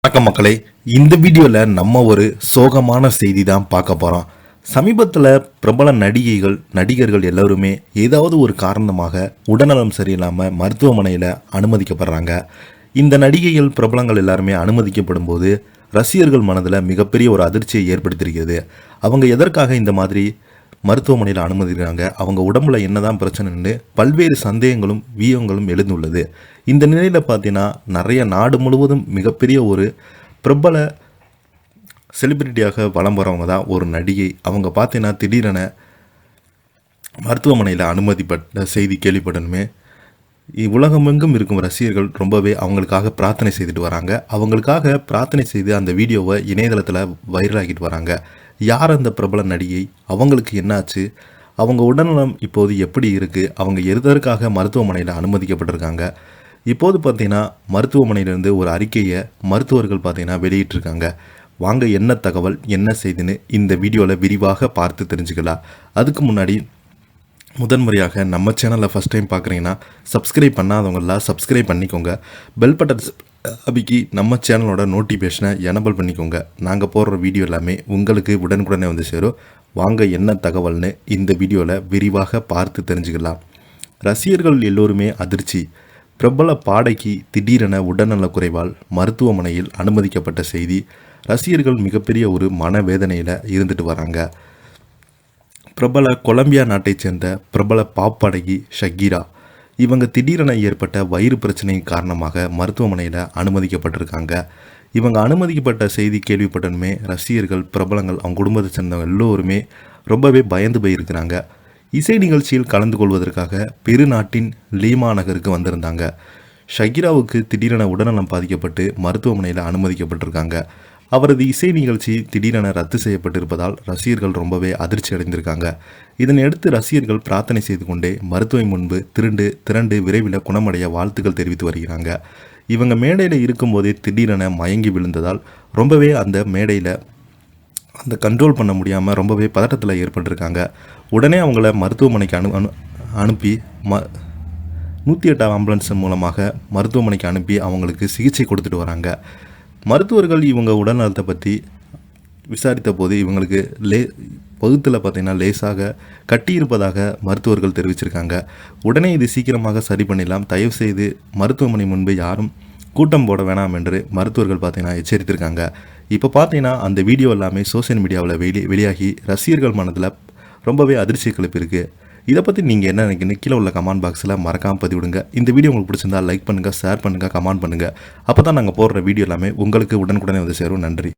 வணக்கம் மக்களே, இந்த வீடியோவில் நம்ம ஒரு சோகமான செய்தி தான் பார்க்க போகிறோம். சமீபத்தில் பிரபல நடிகர்கள் எல்லோருமே ஏதாவது ஒரு காரணமாக உடல்நலம் சரியில்லாமல் மருத்துவமனையில் அனுமதிக்கப்படுறாங்க. இந்த நடிகைகள் பிரபலங்கள் எல்லாருமே அனுமதிக்கப்படும் போது ரசிகர்கள் மனதில் மிகப்பெரிய ஒரு அதிர்ச்சியை ஏற்படுத்தியிருக்கிறது. அவங்க எதற்காக இந்த மாதிரி மருத்துவமனையில் அனுமதிக்கிறாங்க, அவங்க உடம்புல என்னதான் பிரச்சனைன்னு பல்வேறு சந்தேகங்களும் வியூகங்களும் எழுந்துள்ளது. இந்த நிலையில் பார்த்தீங்கன்னா நிறைய நாடு முழுவதும் மிகப்பெரிய ஒரு பிரபல செலிபிரிட்டியாக வலம் வரவங்க தான் ஒரு நடிகை. அவங்க பார்த்தீங்கன்னா திடீரென மருத்துவமனையில் அனுமதிப்பட்ட செய்தி கேள்விப்படணுமே உலகமெங்கும் இருக்கும் ரசிகர்கள் ரொம்பவே அவங்களுக்காக பிரார்த்தனை செய்துட்டு வராங்க. அவங்களுக்காக பிரார்த்தனை செய்து அந்த வீடியோவை இணையதளத்தில் வைரலாகிட்டு வராங்க. யார் அந்த பிரபல நடிகை, அவங்களுக்கு என்னாச்சு, அவங்க உடல்நலம் இப்போது எப்படி இருக்குது, அவங்க எதற்காக மருத்துவமனையில் அனுமதிக்கப்பட்டிருக்காங்க. இப்போது பார்த்திங்கன்னா மருத்துவமனையிலேருந்து ஒரு அறிக்கையை மருத்துவர்கள் பார்த்திங்கன்னா வெளியிட்டிருக்காங்க. வாங்க என்ன தகவல் என்ன செய்துன்னு இந்த வீடியோவில் விரிவாக பார்த்து தெரிஞ்சுக்கலாம். அதுக்கு முன்னாடி முதன்முறையாக நம்ம சேனலில் ஃபஸ்ட் டைம் பார்க்குறீங்கன்னா சப்ஸ்கிரைப் பண்ணாதவங்களாம் சப்ஸ்கிரைப் பண்ணிக்கோங்க. பெல் பட்டன் அபிக்கி நம்ம சேனலோட நோட்டிஃபிகேஷனை எனபிள் பண்ணிக்கோங்க. நாங்கள் போடுற வீடியோ எல்லாமே உங்களுக்கு உடனுக்குடனே வந்து சேரும். வாங்க என்ன தகவல்னு இந்த வீடியோவில் விரிவாக பார்த்து தெரிஞ்சுக்கலாம். ரசிகர்கள் எல்லோருமே அதிர்ச்சி. பிரபல பாடகி திடீரென உடல்நலக் குறைவால் மருத்துவமனையில் அனுமதிக்கப்பட்ட செய்தி ரசிகர்கள் மிகப்பெரிய ஒரு மனவேதனையில் இருந்துட்டு வராங்க. பிரபல கொலம்பியா நாட்டைச் சேர்ந்த பிரபல பாப் பாடகி ஷக்கீரா, இவங்க திடீரென ஏற்பட்ட வயிறு பிரச்சனையின் காரணமாக மருத்துவமனையில் அனுமதிக்கப்பட்டிருக்காங்க. இவங்க அனுமதிக்கப்பட்ட செய்தி கேள்விப்பட்டனுமே ரசிகர்கள் பிரபலங்கள் அவங்க குடும்பத்தை சேர்ந்தவங்க எல்லோருமே ரொம்பவே பயந்து போயிருக்கிறாங்க. இசை நிகழ்ச்சியில் கலந்து கொள்வதற்காக பெருநாட்டின் லீமா நகருக்கு வந்திருந்தாங்க. ஷக்கீராவுக்கு திடீரென உடல்நலம் பாதிக்கப்பட்டு மருத்துவமனையில் அனுமதிக்கப்பட்டிருக்காங்க. அவரது இசை நிகழ்ச்சி திடீரென ரத்து செய்யப்பட்டிருப்பதால் ரசிகர்கள் ரொம்பவே அதிர்ச்சி அடைந்திருக்காங்க. இதனையடுத்து ரசிகர்கள் பிரார்த்தனை செய்து கொண்டே மருத்துவ முன்பு திரண்டு விரைவில் குணமடைய வாழ்த்துக்கள் தெரிவித்து வருகிறாங்க. இவங்க மேடையில் இருக்கும்போதே திடீரென மயங்கி விழுந்ததால் ரொம்பவே அந்த மேடையில் அந்த கண்ட்ரோல் பண்ண முடியாமல் ரொம்பவே பதட்டத்தில் ஏற்பட்டிருக்காங்க. உடனே அவங்கள மருத்துவமனைக்கு அனுப்பி 108 ஆம்புலன்ஸ் மூலமாக மருத்துவமனைக்கு அனுப்பி அவங்களுக்கு சிகிச்சை கொடுத்துட்டு வராங்க. மருத்துவர்கள் இவங்க உடல்நலத்தை பற்றி விசாரித்த போது இவங்களுக்கு பகுத்தில் பார்த்திங்கன்னா லேசாக கட்டியிருப்பதாக மருத்துவர்கள் தெரிவிச்சிருக்காங்க. உடனே இது சீக்கிரமாக சரி பண்ணிடலாம், தயவுசெய்து மருத்துவமனை முன்பு யாரும் கூட்டம் போட வேணாம் என்று மருத்துவர்கள் பார்த்திங்கன்னா எச்சரித்திருக்காங்க. இப்போ பார்த்தீங்கன்னா அந்த வீடியோ எல்லாமே சோசியல் மீடியாவில் வெளியாகி ரசிகர்கள் மனதில் ரொம்பவே அதிர்ச்சியை கிளப்பியிருக்கு. இதை பற்றி நீங்கள் என்ன நினைக்கிறீங்க கீழே உள்ள கமெண்ட் பாக்ஸில் மறக்காமல் பதிவிடுங்க. இந்த வீடியோ உங்களுக்கு பிடிச்சிருந்தா லைக் பண்ணுங்கள், ஷேர் பண்ணுங்கள், கமெண்ட் பண்ணுங்கள். அப்போ தான் நாங்கள் போடுற வீடியோ எல்லாமே உங்களுக்கு உடனுக்குடனே வந்து சேரும். நன்றி.